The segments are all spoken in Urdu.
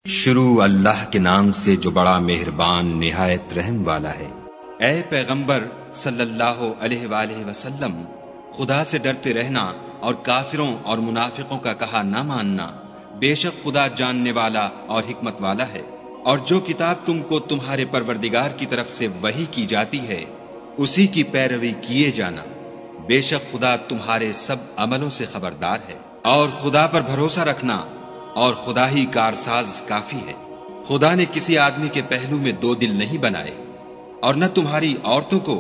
شروع اللہ کے نام سے جو بڑا مہربان نہایت رحم والا ہے۔ اے پیغمبر صلی اللہ علیہ وآلہ وسلم، خدا سے ڈرتے رہنا اور کافروں اور منافقوں کا کہا نہ ماننا۔ بے شک خدا جاننے والا اور حکمت والا ہے۔ اور جو کتاب تم کو تمہارے پروردگار کی طرف سے وحی کی جاتی ہے اسی کی پیروی کیے جانا۔ بے شک خدا تمہارے سب عملوں سے خبردار ہے۔ اور خدا پر بھروسہ رکھنا، اور خدا ہی کارساز کافی ہے۔ خدا نے کسی آدمی کے پہلو میں دو دل نہیں بنائے، اور نہ تمہاری عورتوں کو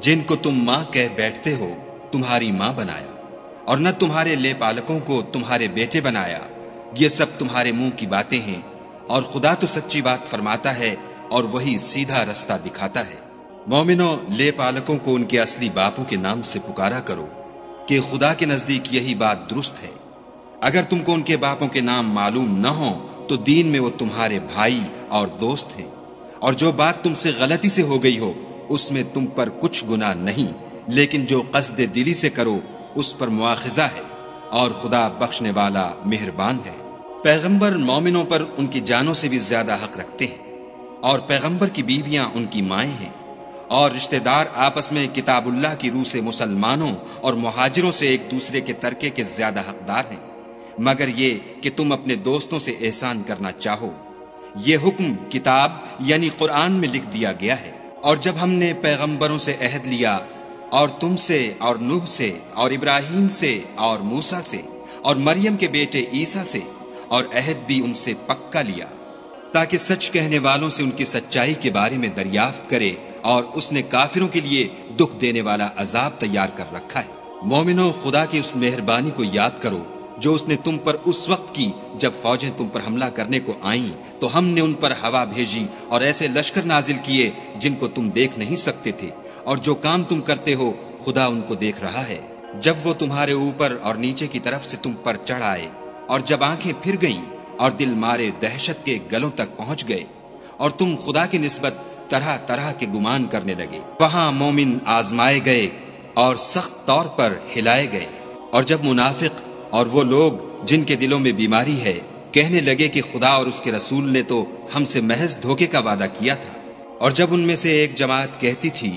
جن کو تم ماں کہہ بیٹھتے ہو تمہاری ماں بنایا، اور نہ تمہارے لے پالکوں کو تمہارے بیٹے بنایا۔ یہ سب تمہارے منہ کی باتیں ہیں، اور خدا تو سچی بات فرماتا ہے اور وہی سیدھا رستہ دکھاتا ہے۔ مومنوں، لے پالکوں کو ان کے اصلی باپوں کے نام سے پکارا کرو کہ خدا کے نزدیک یہی بات درست ہے۔ اگر تم کو ان کے باپوں کے نام معلوم نہ ہوں تو دین میں وہ تمہارے بھائی اور دوست ہیں، اور جو بات تم سے غلطی سے ہو گئی ہو اس میں تم پر کچھ گناہ نہیں، لیکن جو قصد دلی سے کرو اس پر مواخذہ ہے، اور خدا بخشنے والا مہربان ہے۔ پیغمبر مومنوں پر ان کی جانوں سے بھی زیادہ حق رکھتے ہیں، اور پیغمبر کی بیویاں ان کی مائیں ہیں، اور رشتہ دار آپس میں کتاب اللہ کی روح سے مسلمانوں اور مہاجروں سے ایک دوسرے کے ترکے کے زیادہ حقدار ہیں، مگر یہ کہ تم اپنے دوستوں سے احسان کرنا چاہو۔ یہ حکم کتاب یعنی قرآن میں لکھ دیا گیا ہے۔ اور جب ہم نے پیغمبروں سے عہد لیا، اور تم سے اور نوح سے اور ابراہیم سے اور موسیٰ سے اور مریم کے بیٹے عیسیٰ سے، اور عہد بھی ان سے پکا لیا تاکہ سچ کہنے والوں سے ان کی سچائی کے بارے میں دریافت کرے، اور اس نے کافروں کے لیے دکھ دینے والا عذاب تیار کر رکھا ہے۔ مومنوں، خدا کی اس مہربانی کو یاد کرو جو اس نے تم پر اس وقت کی جب فوجیں تم پر حملہ کرنے کو آئیں تو ہم نے ان پر ہوا بھیجی اور ایسے لشکر نازل کیے جن کو تم دیکھ نہیں سکتے تھے، اور جو کام تم کرتے ہو خدا ان کو دیکھ رہا ہے۔ جب وہ تمہارے اوپر اور نیچے کی طرف سے تم پر چڑھ آئے، اور جب آنکھیں پھر گئیں اور دل مارے دہشت کے گلوں تک پہنچ گئے، اور تم خدا کی نسبت طرح طرح کے گمان کرنے لگے، وہاں مومن آزمائے گئے اور سخت طور پر ہلائے گئے۔ اور جب منافق اور وہ لوگ جن کے دلوں میں بیماری ہے کہنے لگے کہ خدا اور اس کے رسول نے تو ہم سے محض دھوکے کا وعدہ کیا تھا، اور جب ان میں سے ایک جماعت کہتی تھی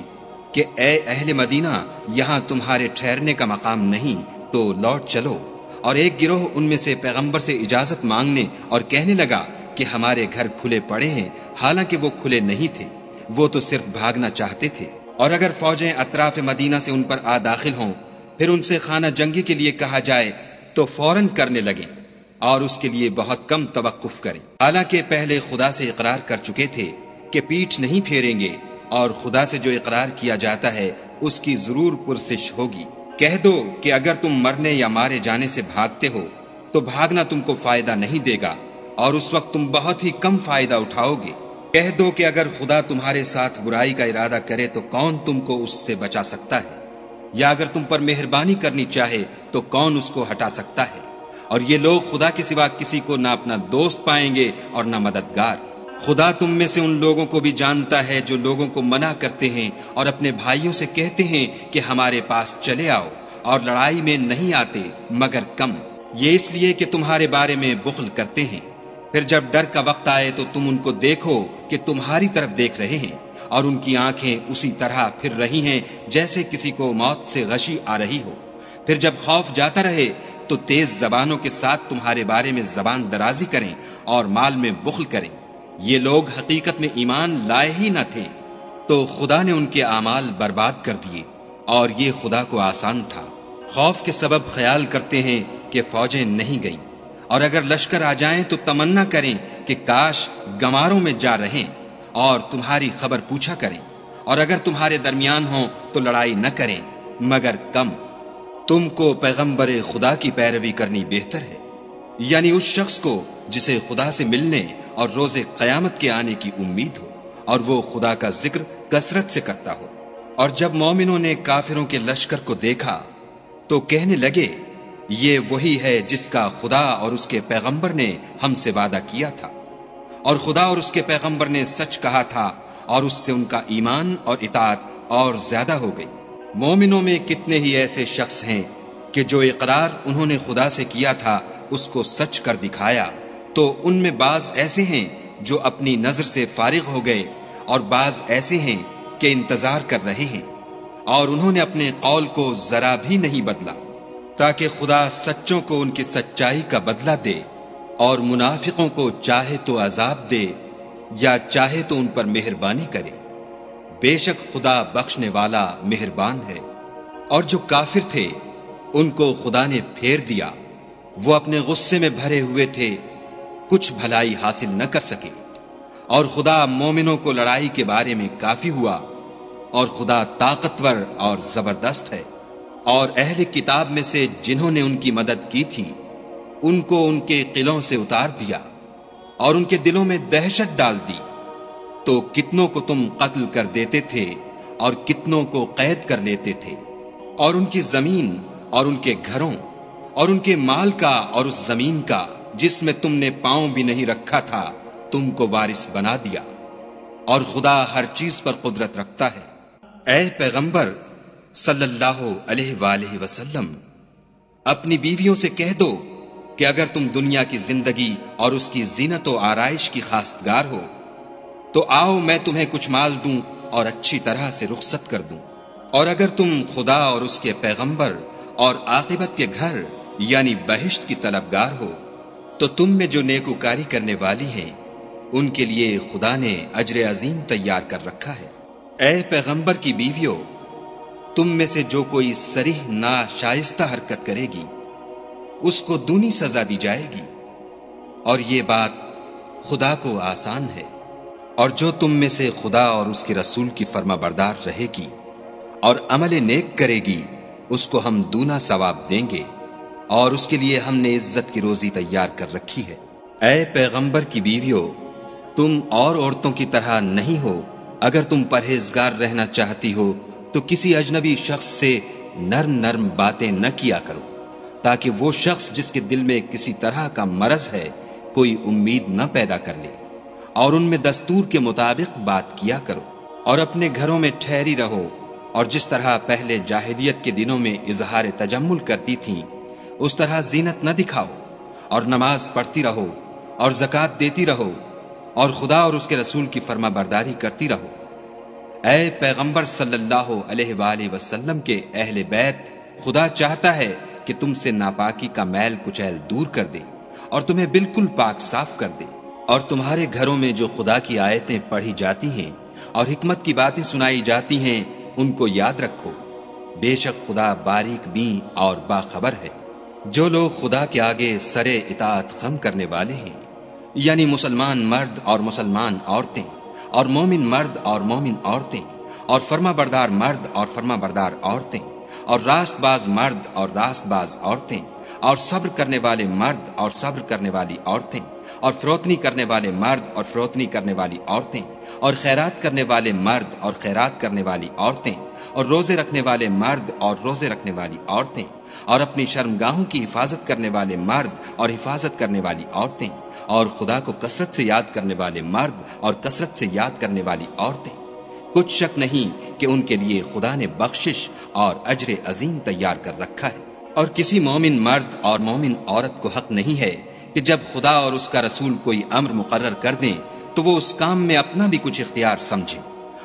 کہ اے اہل مدینہ، یہاں تمہارے ٹھہرنے کا مقام نہیں تو لوٹ چلو، اور ایک گروہ ان میں سے پیغمبر سے اجازت مانگنے اور کہنے لگا کہ ہمارے گھر کھلے پڑے ہیں، حالانکہ وہ کھلے نہیں تھے، وہ تو صرف بھاگنا چاہتے تھے۔ اور اگر فوجیں اطراف مدینہ سے ان پر آ داخل ہوں، پھر ان سے خانہ جنگی کے لیے کہا جائے تو فوراً کرنے لگیں، اور اس کے لیے بہت کم توقف کریں، حالانکہ پہلے خدا سے اقرار کر چکے تھے کہ پیٹھ نہیں پھیریں گے، اور خدا سے جو اقرار کیا جاتا ہے اس کی ضرور پرسش ہوگی۔ کہہ دو کہ اگر تم مرنے یا مارے جانے سے بھاگتے ہو تو بھاگنا تم کو فائدہ نہیں دے گا، اور اس وقت تم بہت ہی کم فائدہ اٹھاؤ گے۔ کہہ دو کہ اگر خدا تمہارے ساتھ برائی کا ارادہ کرے تو کون تم کو اس سے بچا سکتا ہے، یا اگر تم پر مہربانی کرنی چاہے تو کون اس کو ہٹا سکتا ہے۔ اور یہ لوگ خدا کے سوا کسی کو نہ اپنا دوست پائیں گے اور نہ مددگار۔ خدا تم میں سے ان لوگوں کو بھی جانتا ہے جو لوگوں کو منع کرتے ہیں اور اپنے بھائیوں سے کہتے ہیں کہ ہمارے پاس چلے آؤ، اور لڑائی میں نہیں آتے مگر کم، یہ اس لیے کہ تمہارے بارے میں بخل کرتے ہیں۔ پھر جب ڈر کا وقت آئے تو تم ان کو دیکھو کہ تمہاری طرف دیکھ رہے ہیں، اور ان کی آنکھیں اسی طرح پھر رہی ہیں جیسے کسی کو موت سے غشی آ رہی ہو۔ پھر جب خوف جاتا رہے تو تیز زبانوں کے ساتھ تمہارے بارے میں زبان درازی کریں اور مال میں بخل کریں۔ یہ لوگ حقیقت میں ایمان لائے ہی نہ تھے، تو خدا نے ان کے اعمال برباد کر دیے، اور یہ خدا کو آسان تھا۔ خوف کے سبب خیال کرتے ہیں کہ فوجیں نہیں گئیں، اور اگر لشکر آ جائیں تو تمنا کریں کہ کاش گماروں میں جا رہیں، اور تمہاری خبر پوچھا کریں، اور اگر تمہارے درمیان ہوں تو لڑائی نہ کریں مگر کم۔ تم کو پیغمبر خدا کی پیروی کرنی بہتر ہے، یعنی اس شخص کو جسے خدا سے ملنے اور روز قیامت کے آنے کی امید ہو، اور وہ خدا کا ذکر کثرت سے کرتا ہو۔ اور جب مومنوں نے کافروں کے لشکر کو دیکھا تو کہنے لگے یہ وہی ہے جس کا خدا اور اس کے پیغمبر نے ہم سے وعدہ کیا تھا، اور خدا اور اس کے پیغمبر نے سچ کہا تھا، اور اس سے ان کا ایمان اور اطاعت اور زیادہ ہو گئی۔ مومنوں میں کتنے ہی ایسے شخص ہیں کہ جو اقرار انہوں نے خدا سے کیا تھا اس کو سچ کر دکھایا، تو ان میں بعض ایسے ہیں جو اپنی نظر سے فارغ ہو گئے اور بعض ایسے ہیں کہ انتظار کر رہے ہیں، اور انہوں نے اپنے قول کو ذرا بھی نہیں بدلا، تاکہ خدا سچوں کو ان کی سچائی کا بدلہ دے اور منافقوں کو چاہے تو عذاب دے یا چاہے تو ان پر مہربانی کرے۔ بے شک خدا بخشنے والا مہربان ہے۔ اور جو کافر تھے ان کو خدا نے پھیر دیا، وہ اپنے غصے میں بھرے ہوئے تھے، کچھ بھلائی حاصل نہ کر سکے، اور خدا مومنوں کو لڑائی کے بارے میں کافی ہوا، اور خدا طاقتور اور زبردست ہے۔ اور اہل کتاب میں سے جنہوں نے ان کی مدد کی تھی ان کو ان کے قلعوں سے اتار دیا اور ان کے دلوں میں دہشت ڈال دی، تو کتنوں کو تم قتل کر دیتے تھے اور کتنوں کو قید کر لیتے تھے، اور ان کی زمین اور ان کے گھروں اور ان کے مال کا اور اس زمین کا جس میں تم نے پاؤں بھی نہیں رکھا تھا تم کو وارث بنا دیا، اور خدا ہر چیز پر قدرت رکھتا ہے۔ اے پیغمبر صلی اللہ علیہ وآلہ وسلم، اپنی بیویوں سے کہہ دو کہ اگر تم دنیا کی زندگی اور اس کی زینت و آرائش کی خواستگار ہو تو آؤ میں تمہیں کچھ مال دوں اور اچھی طرح سے رخصت کر دوں، اور اگر تم خدا اور اس کے پیغمبر اور عاقبت کے گھر یعنی بہشت کی طلبگار ہو تو تم میں جو نیکوکاری کرنے والی ہیں ان کے لیے خدا نے اجر عظیم تیار کر رکھا ہے۔ اے پیغمبر کی بیویوں، تم میں سے جو کوئی صریح ناشائستہ حرکت کرے گی اس کو دونی سزا دی جائے گی، اور یہ بات خدا کو آسان ہے۔ اور جو تم میں سے خدا اور اس کے رسول کی فرما بردار رہے گی اور عمل نیک کرے گی اس کو ہم دونا ثواب دیں گے، اور اس کے لیے ہم نے عزت کی روزی تیار کر رکھی ہے۔ اے پیغمبر کی بیویوں، تم اور عورتوں کی طرح نہیں ہو، اگر تم پرہیزگار رہنا چاہتی ہو تو کسی اجنبی شخص سے نرم نرم باتیں نہ کیا کرو، تاکہ وہ شخص جس کے دل میں کسی طرح کا مرض ہے کوئی امید نہ پیدا کر لے، اور ان میں دستور کے مطابق بات کیا کرو، اور اپنے گھروں میں ٹھہری رہو، اور جس طرح پہلے جاہلیت کے دنوں میں اظہار تجمل کرتی تھیں اس طرح زینت نہ دکھاؤ، اور نماز پڑھتی رہو اور زکوٰۃ دیتی رہو، اور خدا اور اس کے رسول کی فرما برداری کرتی رہو۔ اے پیغمبر صلی اللہ علیہ وآلہ وسلم کے اہل بیت، خدا چاہتا ہے کہ تم سے ناپاکی کا میل کچیل دور کر دے اور تمہیں بالکل پاک صاف کر دے، اور تمہارے گھروں میں جو خدا کی آیتیں پڑھی جاتی ہیں اور حکمت کی باتیں سنائی جاتی ہیں ان کو یاد رکھو، بے شک خدا باریک بین اور باخبر ہے۔ جو لوگ خدا کے آگے سر اطاعت خم کرنے والے ہیں، یعنی مسلمان مرد اور مسلمان عورتیں، اور مومن مرد اور مومن عورتیں، اور فرما بردار مرد اور فرما بردار عورتیں، اور راست باز مرد اور راست باز عورتیں، اور صبر کرنے والے مرد اور صبر کرنے والی عورتیں، اور فروتنی کرنے والے مرد اور فروتنی کرنے والی عورتیں، اور خیرات کرنے والے مرد اور خیرات کرنے والی عورتیں، اور روزے رکھنے والے مرد اور روزے رکھنے والی عورتیں، اور اپنی شرمگاہوں کی حفاظت کرنے والے مرد اور حفاظت کرنے والی عورتیں، اور خدا کو کثرت سے یاد کرنے والے مرد اور کثرت سے یاد کرنے والی عورتیں۔ کچھ شک نہیں کہ ان کے لیے خدا نے بخشش اور اجر عظیم تیار کر رکھا ہے۔ اور کسی مومن مرد اور مومن عورت کو حق نہیں ہے کہ جب خدا اور اس کا رسول کوئی امر مقرر کر دیں تو وہ اس کام میں اپنا بھی کچھ اختیار سمجھے،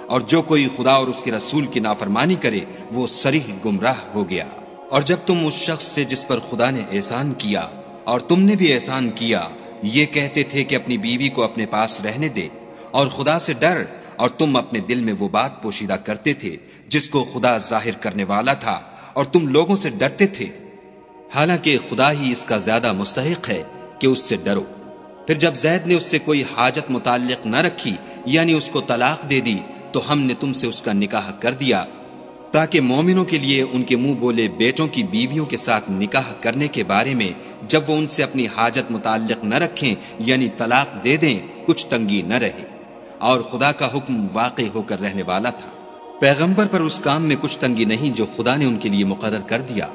اور جو کوئی خدا اور اس کے رسول کی نافرمانی کرے وہ صریح گمراہ ہو گیا۔ اور جب تم اس شخص سے جس پر خدا نے احسان کیا اور تم نے بھی احسان کیا یہ کہتے تھے کہ اپنی بیوی کو اپنے پاس رہنے دے اور خدا سے ڈر، اور تم اپنے دل میں وہ بات پوشیدہ کرتے تھے جس کو خدا ظاہر کرنے والا تھا اور تم لوگوں سے ڈرتے تھے، حالانکہ خدا ہی اس کا زیادہ مستحق ہے کہ اس سے ڈرو۔ پھر جب زید نے اس سے کوئی حاجت متعلق نہ رکھی یعنی اس کو طلاق دے دی تو ہم نے تم سے اس کا نکاح کر دیا تاکہ مومنوں کے لیے ان کے منہ بولے بیٹوں کی بیویوں کے ساتھ نکاح کرنے کے بارے میں جب وہ ان سے اپنی حاجت متعلق نہ رکھیں یعنی طلاق دے دیں کچھ تنگی نہ رہے، اور خدا کا حکم واقع ہو کر رہنے والا تھا۔ پیغمبر پر اس کام میں کچھ تنگی نہیں جو خدا نے ان کے لیے مقرر کر دیا،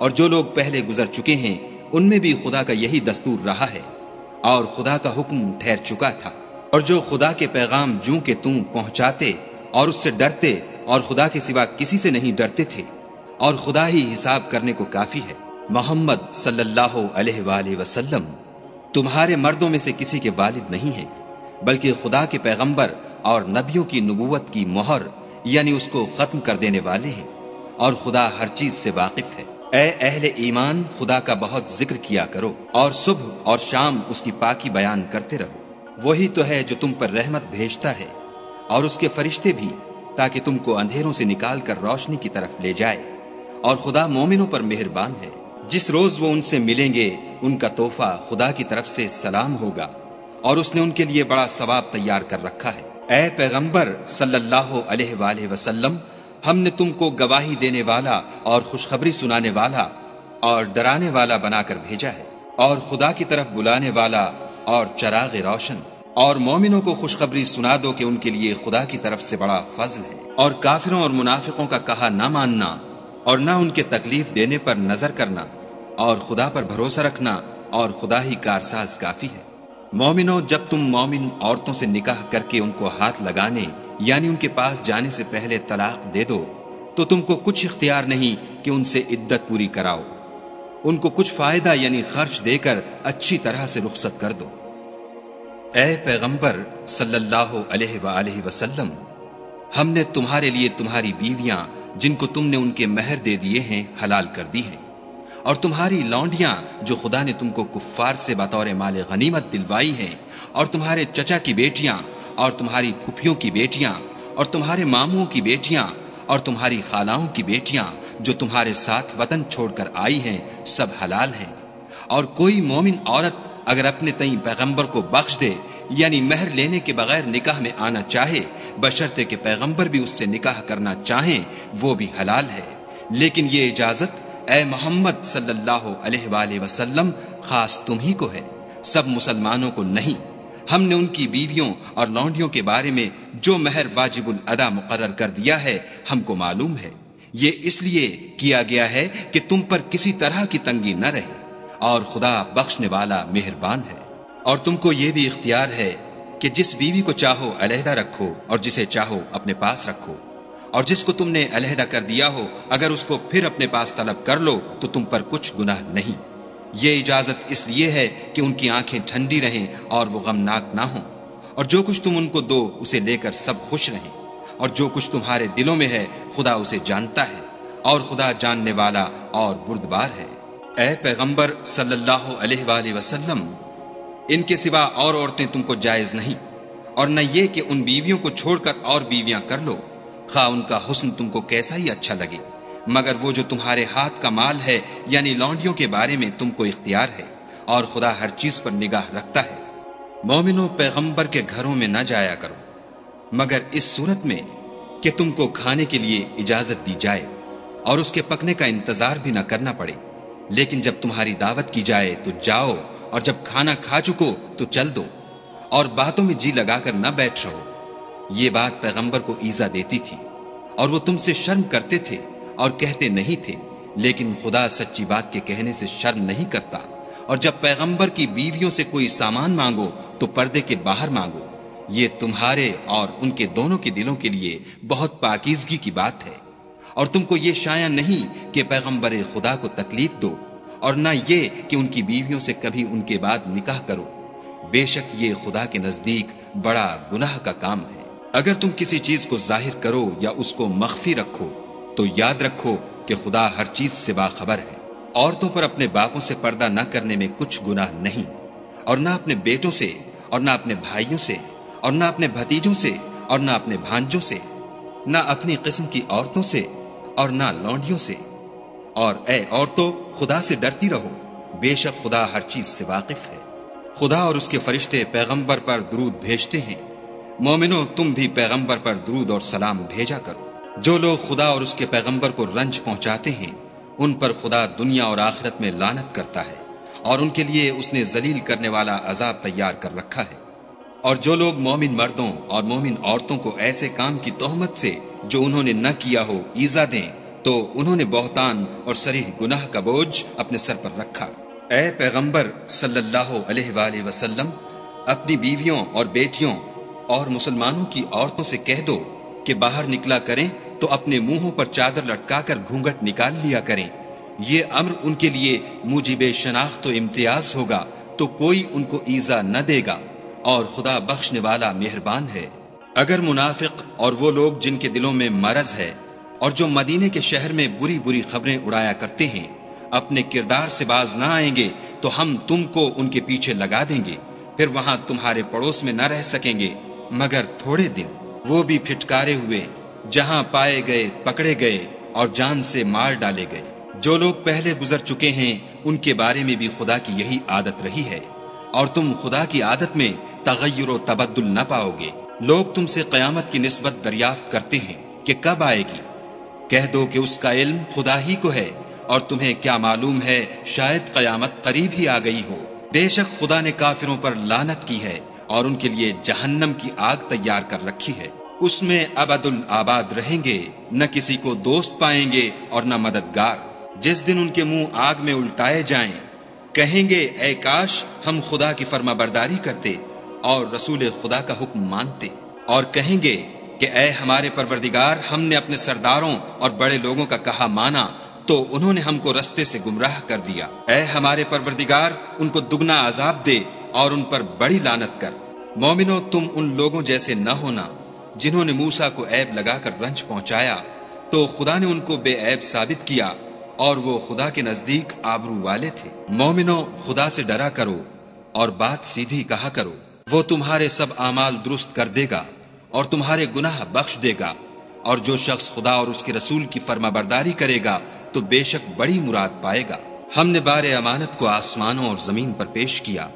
اور جو لوگ پہلے گزر چکے ہیں ان میں بھی خدا کا یہی دستور رہا ہے، اور خدا کا حکم ٹھہر چکا تھا۔ اور جو خدا کے پیغام جوں کہ تم پہنچاتے اور اس سے ڈرتے اور خدا کے سوا کسی سے نہیں ڈرتے تھے، اور خدا ہی حساب کرنے کو کافی ہے۔ محمد صلی اللہ علیہ وآلہ وسلم، تمہارے مردوں میں سے کسی کے والد نہیں ہیں، بلکہ خدا کے پیغمبر اور نبیوں کی نبوت کی مہر یعنی اس کو ختم کر دینے والے ہیں، اور خدا ہر چیز سے واقف ہے۔ اے اہل ایمان، خدا کا بہت ذکر کیا کرو اور صبح اور شام اس کی پاکی بیان کرتے رہو۔ وہی تو ہے جو تم پر رحمت بھیجتا ہے اور اس کے فرشتے بھی، تاکہ تم کو اندھیروں سے نکال کر روشنی کی طرف لے جائے، اور خدا مومنوں پر مہربان ہے۔ جس روز وہ ان سے ملیں گے ان کا تحفہ خدا کی طرف سے سلام ہوگا، اور اس نے ان کے لیے بڑا ثواب تیار کر رکھا ہے۔ اے پیغمبر صلی اللہ علیہ وآلہ وسلم، ہم نے تم کو گواہی دینے والا اور خوشخبری سنانے والا اور ڈرانے والا بنا کر بھیجا ہے، اور خدا کی طرف بلانے والا اور چراغ روشن، اور مومنوں کو خوشخبری سنا دو کہ ان کے لیے خدا کی طرف سے بڑا فضل ہے، اور کافروں اور منافقوں کا کہا نہ ماننا اور نہ ان کے تکلیف دینے پر نظر کرنا، اور خدا پر بھروسہ رکھنا، اور خدا ہی کارساز کافی ہے۔ مومنوں، جب تم مومن عورتوں سے نکاح کر کے ان کو ہاتھ لگانے یعنی ان کے پاس جانے سے پہلے طلاق دے دو تو تم کو کچھ اختیار نہیں کہ ان سے عدت پوری کراؤ، ان کو کچھ فائدہ یعنی خرچ دے کر اچھی طرح سے رخصت کر دو۔ اے پیغمبر صلی اللہ علیہ وآلہ وسلم، ہم نے تمہارے لیے تمہاری بیویاں جن کو تم نے ان کے مہر دے دیے ہیں حلال کر دی ہیں، اور تمہاری لونڈیاں جو خدا نے تم کو کفار سے بطور مال غنیمت دلوائی ہیں، اور تمہارے چچا کی بیٹیاں اور تمہاری پھپھیوں کی بیٹیاں اور تمہارے ماموں کی بیٹیاں اور تمہاری خالاؤں کی بیٹیاں جو تمہارے ساتھ وطن چھوڑ کر آئی ہیں، سب حلال ہیں۔ اور کوئی مومن عورت اگر اپنے تئیں پیغمبر کو بخش دے یعنی مہر لینے کے بغیر نکاح میں آنا چاہے، بشرطے کہ پیغمبر بھی اس سے نکاح کرنا چاہیں، وہ بھی حلال ہے۔ لیکن یہ اجازت اے محمد صلی اللہ علیہ وآلہ وسلم خاص تم ہی کو ہے، سب مسلمانوں کو نہیں۔ ہم نے ان کی بیویوں اور لونڈیوں کے بارے میں جو مہر واجب الادا مقرر کر دیا ہے ہم کو معلوم ہے، یہ اس لیے کیا گیا ہے کہ تم پر کسی طرح کی تنگی نہ رہے، اور خدا بخشنے والا مہربان ہے۔ اور تم کو یہ بھی اختیار ہے کہ جس بیوی کو چاہو علیحدہ رکھو اور جسے چاہو اپنے پاس رکھو، اور جس کو تم نے علیحدہ کر دیا ہو اگر اس کو پھر اپنے پاس طلب کر لو تو تم پر کچھ گناہ نہیں۔ یہ اجازت اس لیے ہے کہ ان کی آنکھیں ٹھنڈی رہیں اور وہ غمناک نہ ہوں، اور جو کچھ تم ان کو دو اسے لے کر سب خوش رہیں، اور جو کچھ تمہارے دلوں میں ہے خدا اسے جانتا ہے، اور خدا جاننے والا اور بردبار ہے۔ اے پیغمبر صلی اللہ علیہ وآلہ وسلم، ان کے سوا اور عورتیں تم کو جائز نہیں، اور نہ یہ کہ ان بیویوں کو چھوڑ کر اور بیویاں کر لو، خواہ ان کا حسن تم کو کیسا ہی اچھا لگے، مگر وہ جو تمہارے ہاتھ کا مال ہے یعنی لونڈیوں کے بارے میں تم کو اختیار ہے، اور خدا ہر چیز پر نگاہ رکھتا ہے۔ مومنوں، پیغمبر کے گھروں میں نہ جایا کرو مگر اس صورت میں کہ تم کو کھانے کے لیے اجازت دی جائے اور اس کے پکنے کا انتظار بھی نہ کرنا پڑے، لیکن جب تمہاری دعوت کی جائے تو جاؤ، اور جب کھانا کھا چکو تو چل دو، اور باتوں میں جی لگا کر نہ بیٹھ رہو۔ یہ بات پیغمبر کو ایذا دیتی تھی، اور وہ تم سے شرم کرتے تھے اور کہتے نہیں تھے، لیکن خدا سچی بات کے کہنے سے شرم نہیں کرتا۔ اور جب پیغمبر کی بیویوں سے کوئی سامان مانگو تو پردے کے باہر مانگو، یہ تمہارے اور ان کے دونوں کے دلوں کے لیے بہت پاکیزگی کی بات ہے۔ اور تم کو یہ شایع نہیں کہ پیغمبر خدا کو تکلیف دو، اور نہ یہ کہ ان کی بیویوں سے کبھی ان کے بعد نکاح کرو، بے شک یہ خدا کے نزدیک بڑا گناہ کا کام ہے۔ اگر تم کسی چیز کو ظاہر کرو یا اس کو مخفی رکھو تو یاد رکھو کہ خدا ہر چیز سے باخبر ہے۔ عورتوں پر اپنے باپوں سے پردہ نہ کرنے میں کچھ گناہ نہیں، اور نہ اپنے بیٹوں سے، اور نہ اپنے بھائیوں سے، اور نہ اپنے بھتیجوں سے، اور نہ اپنے بھانجوں سے، نہ اپنی قسم کی عورتوں سے، اور نہ لونڈیوں سے۔ اور اے عورتوں، خدا سے ڈرتی رہو، بے شک خدا ہر چیز سے واقف ہے۔ خدا اور اس کے فرشتے پیغمبر پر درود بھیجتے ہیں، مومنوں تم بھی پیغمبر پر درود اور سلام بھیجا کرو۔ جو لوگ خدا اور اس کے پیغمبر کو رنج پہنچاتے ہیں ان پر خدا دنیا اور آخرت میں لعنت کرتا ہے، اور ان کے لیے اس نے ذلیل کرنے والا عذاب تیار کر رکھا ہے۔ اور جو لوگ مومن مردوں اور مومن عورتوں کو ایسے کام کی تہمت سے جو انہوں نے نہ کیا ہو ایذا دیں تو انہوں نے بہتان اور صریح گناہ کا بوجھ اپنے سر پر رکھا۔ اے پیغمبر صلی اللہ علیہ وآلہ وسلم، اپنی بیویوں اور بیٹیوں اور مسلمانوں کی عورتوں سے کہہ دو کہ باہر نکلا کریں تو اپنے منہوں پر چادر لٹکا کر گھونگھٹ نکال لیا کریں، یہ امر ان کے لیے موجب شناخت و امتیاز ہوگا تو کوئی ان کو ایذا نہ دے گا، اور خدا بخشنے والا مہربان ہے۔ اگر منافق اور وہ لوگ جن کے دلوں میں مرض ہے اور جو مدینے کے شہر میں بری بری خبریں اڑایا کرتے ہیں اپنے کردار سے باز نہ آئیں گے تو ہم تم کو ان کے پیچھے لگا دیں گے، پھر وہاں تمہارے پڑوس میں نہ رہ سکیں گے مگر تھوڑے دن، وہ بھی پھٹکارے ہوئے، جہاں پائے گئے پکڑے گئے اور جان سے مار ڈالے گئے۔ جو لوگ پہلے گزر چکے ہیں ان کے بارے میں بھی خدا کی یہی عادت رہی ہے، اور تم خدا کی عادت میں تغیر و تبدل نہ پاؤ گے۔ لوگ تم سے قیامت کی نسبت دریافت کرتے ہیں کہ کب آئے گی، کہہ دو کہ اس کا علم خدا ہی کو ہے، اور تمہیں کیا معلوم ہے شاید قیامت قریب ہی آ گئی ہو۔ بے شک خدا نے کافروں پر لعنت کی ہے اور ان کے لیے جہنم کی آگ تیار کر رکھی ہے، اس میں ابد الآباد رہیں گے، نہ کسی کو دوست پائیں گے اور نہ مددگار۔ جس دن ان کے منہ آگ میں الٹائے جائیں، کہیں گے اے کاش ہم خدا کی فرما برداری کرتے اور رسول خدا کا حکم مانتے، اور کہیں گے کہ اے ہمارے پروردگار، ہم نے اپنے سرداروں اور بڑے لوگوں کا کہا مانا تو انہوں نے ہم کو رستے سے گمراہ کر دیا۔ اے ہمارے پروردگار، ان کو دگنا عذاب دے اور ان پر بڑی لعنت کر۔ مومنو، تم ان لوگوں جیسے نہ ہونا جنہوں نے موسیٰ کو عیب لگا کر رنج پہنچایا، تو خدا نے ان کو بے عیب ثابت کیا اور وہ خدا کے نزدیک آبرو والے تھے۔ مومنو، خدا سے ڈرا کرو اور بات سیدھی کہا کرو، وہ تمہارے سب اعمال درست کر دے گا اور تمہارے گناہ بخش دے گا، اور جو شخص خدا اور اس کے رسول کی فرما برداری کرے گا تو بے شک بڑی مراد پائے گا۔ ہم نے بار امانت کو آسمانوں اور زمین پر پیش کیا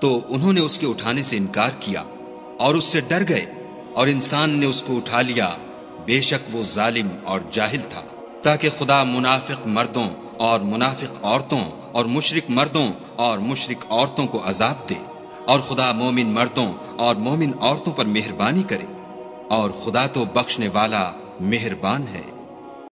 تو انہوں نے اس کے اٹھانے سے انکار کیا اور اس سے ڈر گئے، اور انسان نے اس کو اٹھا لیا، بے شک وہ ظالم اور جاہل تھا، تاکہ خدا منافق مردوں اور منافق عورتوں اور مشرک مردوں اور مشرک عورتوں کو عذاب دے، اور خدا مومن مردوں اور مومن عورتوں پر مہربانی کرے، اور خدا تو بخشنے والا مہربان ہے۔